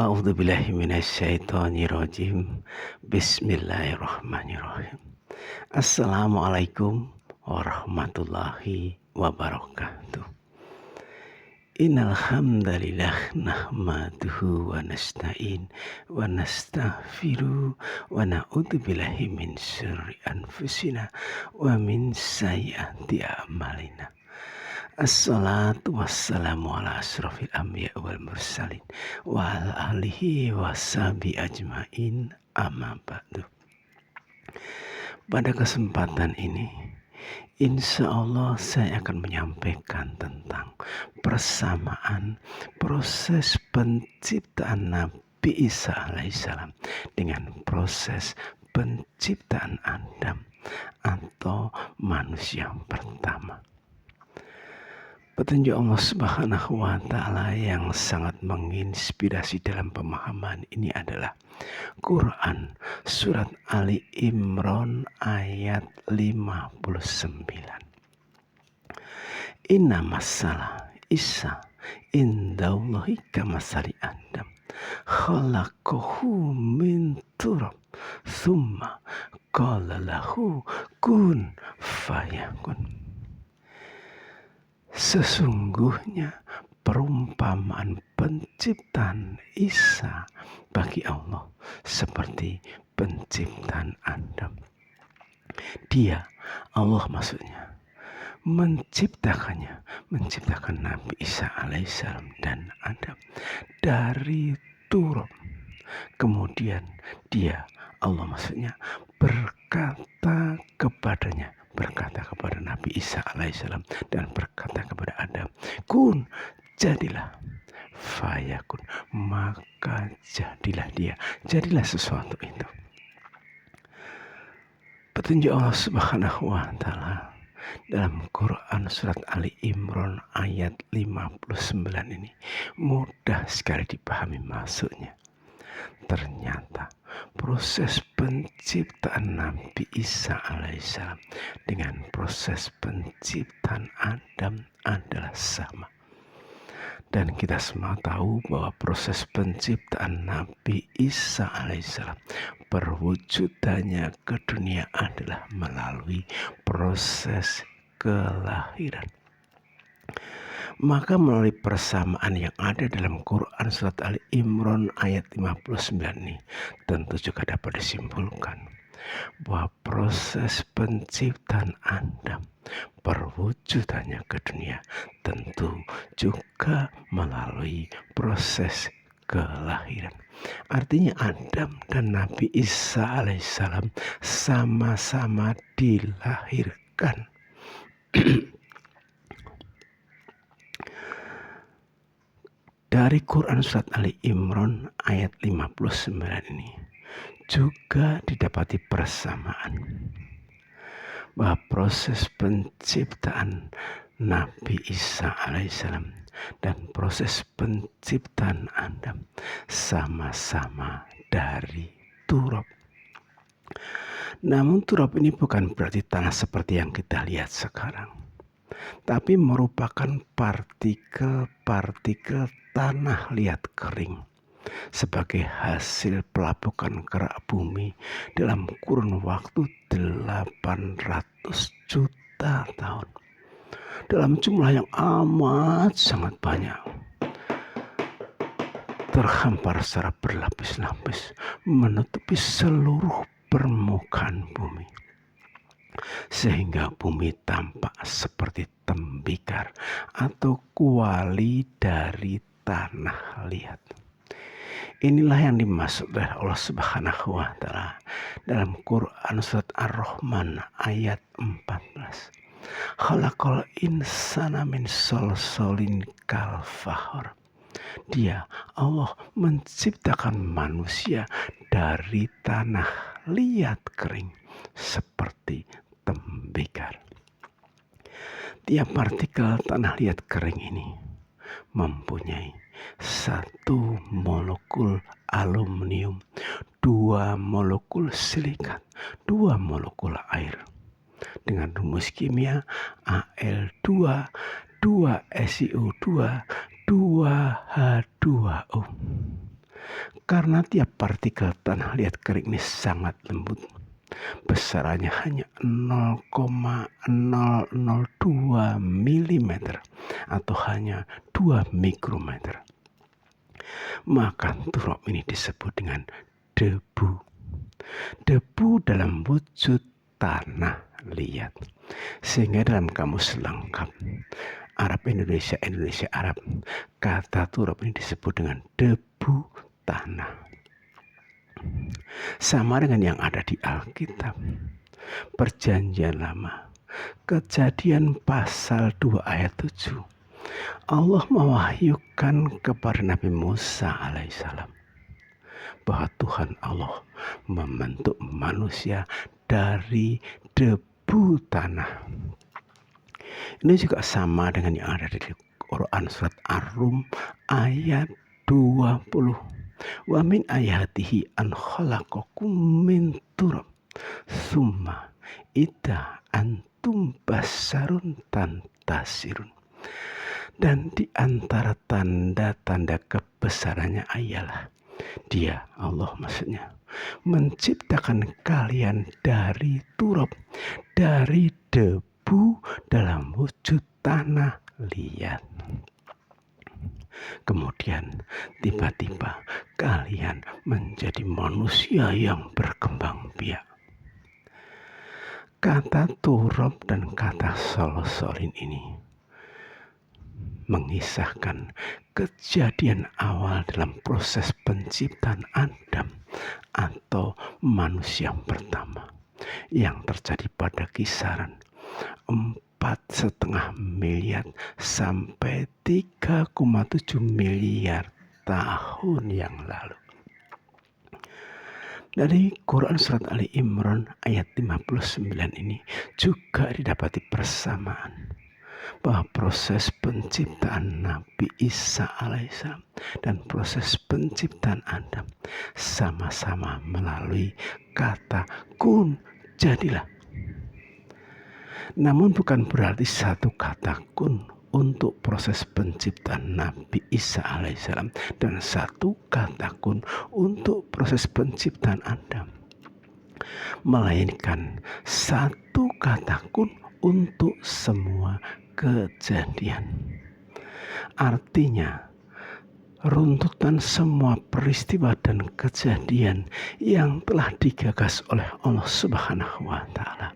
A'udzubillahi minasyaitonirrajim. Bismillahirrahmanirrahim. Assalamualaikum warahmatullahi wabarakatuh. Innal hamdalillah nahmaduhu wa nasta'in wa nastaghfiru wa na'udzubillahi min syurri anfusina wa min sayyiati a'malina. Assalatu wassalamu ala asrofil anbiya wal mursalin wa ala alihi wa sahbihi ajmain, amma ba'du. Pada kesempatan ini insya Allah saya akan menyampaikan tentang persamaan proses penciptaan Nabi Isa alaihissalam dengan proses penciptaan Adam atau manusia pertama. Petunjuk Allah Subhanahu wa Ta'ala yang sangat menginspirasi dalam pemahaman ini adalah Quran surat Ali Imran ayat 59. Inna masalah Isa indallahi kamasali Adam khalaqahu min turab thumma qala lahu kun fayakun. Sesungguhnya perumpamaan penciptaan Isa bagi Allah seperti penciptaan Adam. Dia, Allah maksudnya, menciptakan Nabi Isa alaihissalam dan Adam dari turab. Kemudian dia, Allah maksudnya, berkata kepada Nabi Isa alaihissalam dan berkata kepada Adam, kun, jadilah, fayakun, maka jadilah sesuatu itu. Petunjuk Allah Subhanahu wa Ta'ala dalam Quran surat Ali Imran ayat 59 ini mudah sekali dipahami maksudnya. Ternyata proses penciptaan Nabi Isa alaihissalam dengan proses penciptaan Adam adalah sama. Dan kita semua tahu bahwa proses penciptaan Nabi Isa alaihissalam perwujudannya ke dunia adalah melalui proses kelahiran. Maka melalui persamaan yang ada dalam Quran surat Ali Imran ayat 59 ini tentu juga dapat disimpulkan bahwa proses penciptaan Adam perwujudannya ke dunia tentu juga melalui proses kelahiran. Artinya Adam dan Nabi Isa alaihissalam sama-sama dilahirkan. Dari Quran surat Ali Imran ayat 59 ini juga didapati persamaan bahwa proses penciptaan Nabi Isa alaihissalam dan proses penciptaan Adam sama-sama dari turab. Namun turab ini bukan berarti tanah seperti yang kita lihat sekarang, tapi merupakan partikel-partikel tanah liat kering sebagai hasil pelapukan kerak bumi dalam kurun waktu 800 juta tahun dalam jumlah yang amat sangat banyak, terhampar secara berlapis-lapis menutupi seluruh permukaan bumi, sehingga bumi tampak seperti tembikar atau kuali dari tanah liat. Inilah yang dimaksud oleh Allah Subhanahu wa Ta'ala dalam Quran surat Ar-Rahman ayat 14. Khalaqal insana min solsolin kal fakhar. Dia, Allah, menciptakan manusia dari tanah liat kering seperti tembikar. Tiap partikel tanah liat kering ini mempunyai 1 molekul aluminium, 2 molekul silikat, 2 molekul air. Dengan rumus kimia Al2, 2SiO2, 2H2O. Karena tiap partikel tanah liat kering ini sangat lembut, besarannya hanya 0,002 mm atau hanya 2 mikrometer. Maka turap ini disebut dengan debu. Debu dalam wujud tanah liat. Sehingga dalam kamus lengkap Arab Indonesia, Indonesia Arab, kata turap ini disebut dengan debu tanah. Sama dengan yang ada di Alkitab. Perjanjian Lama, Kejadian pasal 2 ayat 7. Allah mewahyukan kepada Nabi Musa alaihissalam bahwa Tuhan Allah membentuk manusia dari debu tanah. Ini juga sama dengan yang ada di Quran surat Ar-Rum ayat 20. Wa min ayatihi an khalaqakum min turab summa idza antum basarun tantasirun. Dan di antara tanda-tanda kebesarannya ialah Dia, Allah maksudnya, menciptakan kalian dari turab, dari debu dalam wujud tanah liat. Kemudian tiba-tiba kalian menjadi manusia yang berkembang biak. Kata turab dan kata solosolin ini mengisahkan kejadian awal dalam proses penciptaan Adam atau manusia pertama yang terjadi pada kisaran 4,5 miliar sampai 3,7 miliar tahun yang lalu. Dari Quran surat Ali Imran ayat 59 ini juga didapati persamaan bahwa proses penciptaan Nabi Isa alaihissalam dan proses penciptaan Adam sama-sama melalui kata kun, jadilah. Namun bukan berarti satu kata kun untuk proses penciptaan Nabi Isa alaihissalam dan satu kata kun untuk proses penciptaan Adam, melainkan satu kata kun untuk semua kejadian. Artinya runtutan semua peristiwa dan kejadian yang telah digagas oleh Allah Subhanahu wa Ta'ala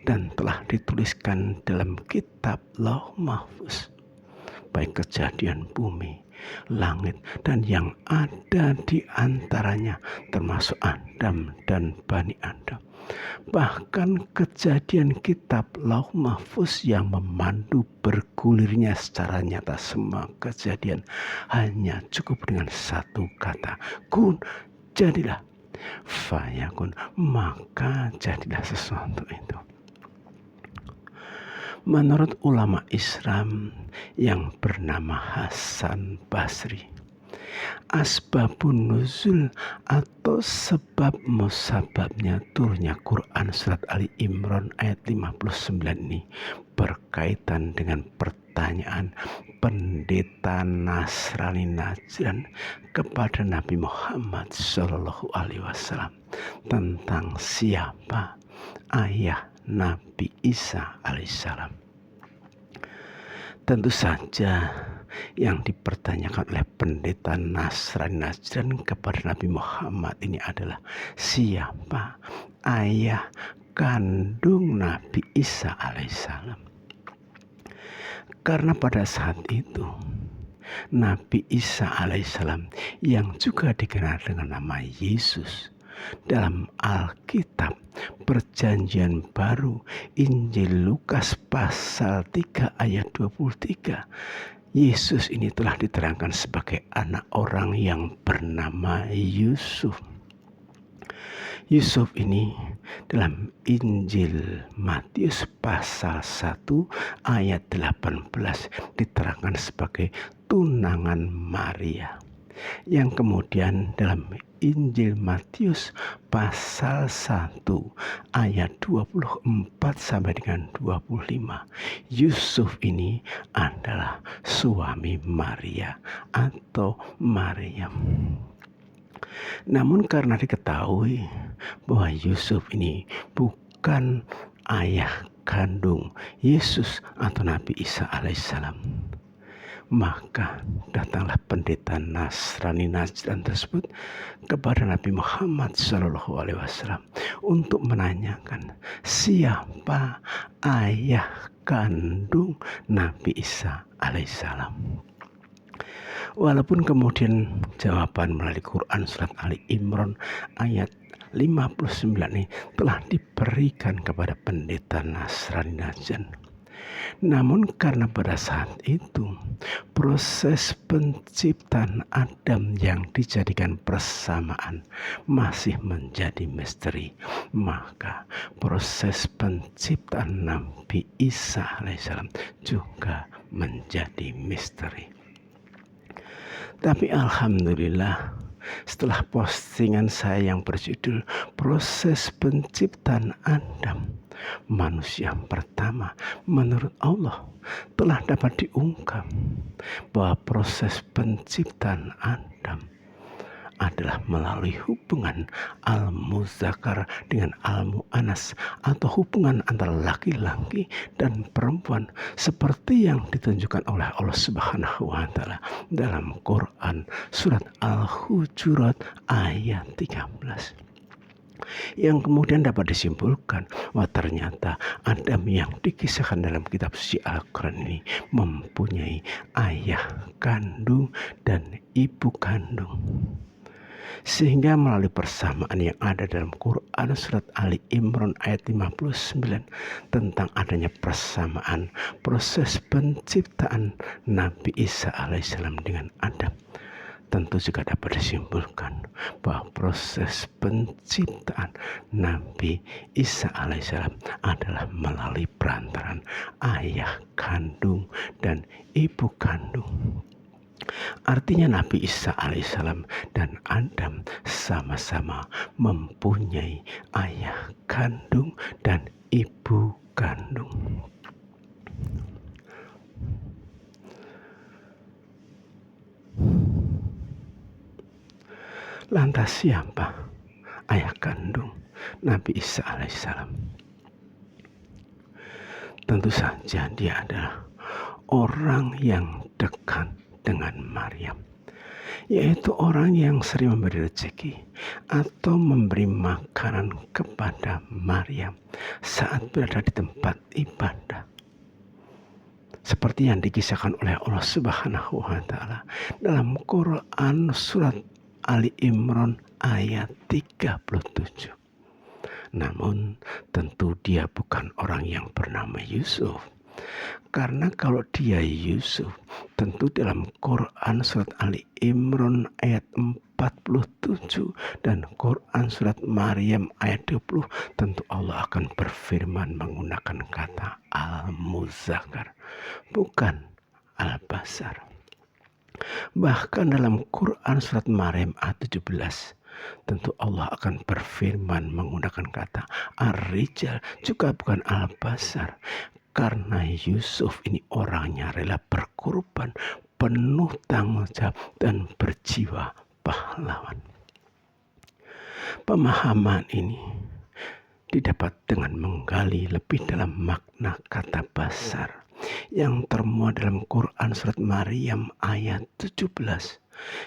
dan telah dituliskan dalam kitab Lauh Mahfuz, baik kejadian bumi, langit, dan yang ada di antaranya termasuk Adam dan Bani Adam. Bahkan kejadian kitab Lauh Mahfuz yang memandu bergulirnya secara nyata semua kejadian hanya cukup dengan satu kata, kun, jadilah. Fayakun, maka jadilah sesuatu itu. Menurut ulama Islam yang bernama Hasan Basri, asbabun nuzul atau sebab musababnya turunnya Quran surat Ali Imran ayat 59 ini berkaitan dengan pertanyaan pendeta Nasrani Najran kepada Nabi Muhammad SAW tentang siapa ayah Nabi Isa alaihissalam. Tentu saja yang dipertanyakan oleh pendeta Nasrani Najran kepada Nabi Muhammad ini adalah siapa ayah kandung Nabi Isa alaihissalam. Karena pada saat itu Nabi Isa alaihissalam yang juga dikenal dengan nama Yesus dalam Alkitab Perjanjian Baru Injil Lukas pasal 3 ayat 23, Yesus ini telah diterangkan sebagai anak orang yang bernama Yusuf. Yusuf ini dalam Injil Matius pasal 1 ayat 18 diterangkan sebagai tunangan Maria, yang kemudian dalam Injil Matius pasal 1 ayat 24 sampai dengan 25, Yusuf ini adalah suami Maria atau Maryam. Namun karena diketahui bahwa Yusuf ini bukan ayah kandung Yesus atau Nabi Isa alaihissalam, maka datanglah pendeta Nasrani Najran tersebut kepada Nabi Muhammad SAW untuk menanyakan siapa ayah kandung Nabi Isa alaihissalam. Walaupun kemudian jawaban melalui Quran surat Ali Imran ayat 59 ini telah diberikan kepada pendeta Nasrani Najran. Namun karena pada saat itu proses penciptaan Adam yang dijadikan persamaan masih menjadi misteri, maka proses penciptaan Nabi Isa alaihissalam juga menjadi misteri. Tapi alhamdulillah, setelah postingan saya yang berjudul Proses Penciptaan Adam, manusia pertama menurut Allah, telah dapat diungkap bahwa proses penciptaan Adam adalah melalui hubungan al-muzakkar dengan al-mu'annas atau hubungan antara laki-laki dan perempuan seperti yang ditunjukkan oleh Allah Subhanahu wa taala dalam Quran surat Al-Hujurat ayat 13. Yang kemudian dapat disimpulkan bahwa ternyata Adam yang dikisahkan dalam kitab suci Al-Quran ini mempunyai ayah kandung dan ibu kandung. Sehingga melalui persamaan yang ada dalam Quran surat Ali Imran ayat 59 tentang adanya persamaan proses penciptaan Nabi Isa alaihissalam dengan Adam, tentu juga dapat disimpulkan bahwa proses penciptaan Nabi Isa alaihissalam adalah melalui perantaran ayah kandung dan ibu kandung. Artinya Nabi Isa alaihissalam dan Adam sama-sama mempunyai ayah kandung dan ibu kandung. Lantas siapa ayah kandung Nabi Isa alaihissalam? Tentu saja dia adalah orang yang dekat dengan Maryam, yaitu orang yang sering memberi rezeki atau memberi makanan kepada Maryam saat berada di tempat ibadah, seperti yang dikisahkan oleh Allah Subhanahu wa taala dalam Quran surat Ali Imran ayat 37. Namun tentu dia bukan orang yang bernama Yusuf. Karena kalau dia Yusuf, tentu dalam Quran surat Ali Imran ayat 47 dan Quran surat Maryam ayat 20, tentu Allah akan berfirman menggunakan kata al-muzakkar, bukan al-basar. Bahkan dalam Quran surat Maryam ayat 17, tentu Allah akan berfirman menggunakan kata ar-rijal, juga bukan al-basar. Karena Yusuf ini orangnya rela berkorban, penuh tanggung jawab dan berjiwa pahlawan. Pemahaman ini didapat dengan menggali lebih dalam makna kata basar yang termuat dalam Quran surat Maryam ayat 17,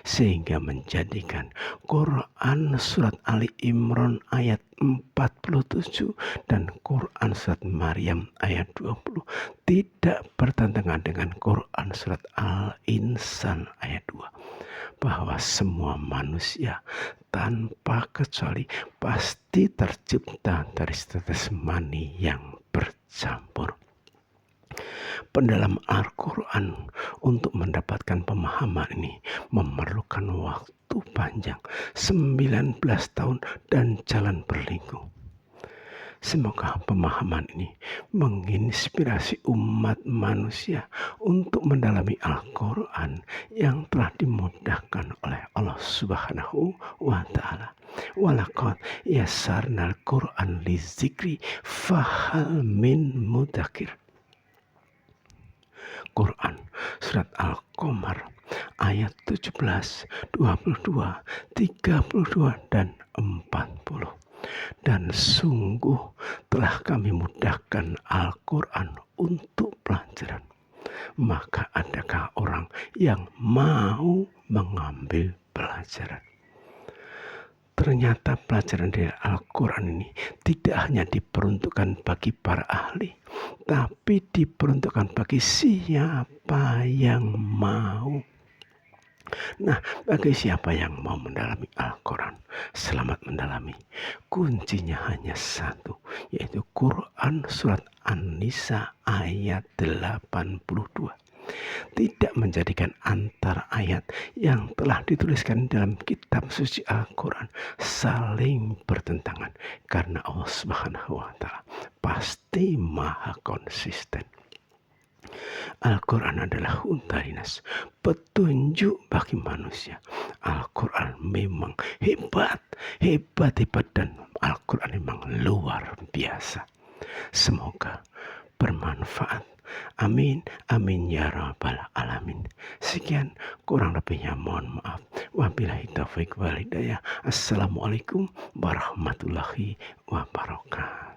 sehingga menjadikan Quran surat Ali Imran ayat 47 dan Quran surat Maryam ayat 20 tidak bertentangan dengan Quran surat Al-Insan ayat 2, bahwa semua manusia tanpa kecuali pasti tercipta dari tetes mani yang bercampur. Pendalam Al-Quran untuk mendapatkan pemahaman ini memerlukan waktu panjang 19 tahun dan jalan berliku. Semoga pemahaman ini menginspirasi umat manusia untuk mendalami Al-Quran yang telah dimudahkan oleh Allah Subhanahu wa ta'ala. Walaqad yassarnal Quran lizikri fahal min mudakir. Quran surat Al-Qamar ayat 17, 22, 32, dan 40. Dan sungguh telah kami mudahkan Al-Quran untuk pelajaran. Maka adakah orang yang mau mengambil pelajaran? Ternyata pelajaran dari Al-Quran ini tidak hanya diperuntukkan bagi para ahli, tapi diperuntukkan bagi siapa yang mau. Nah, bagi siapa yang mau mendalami Al-Quran, selamat mendalami. Kuncinya hanya satu, yaitu Quran surat An-Nisa ayat 82. Tidak menjadikan antar ayat yang telah dituliskan dalam kitab suci Al-Quran saling bertentangan, karena Allah Subhanahu wa Ta'ala pasti maha konsisten. Al-Quran adalah huntarinas, petunjuk bagi manusia. Al-Quran memang hebat, dan Al-Quran memang luar biasa. Semoga bermanfaat. Amin, amin ya rabbal alamin. Sekian, kurang lebihnya mohon maaf. Wabillahi taufiq wal hidayah. Assalamualaikum warahmatullahi wabarakatuh.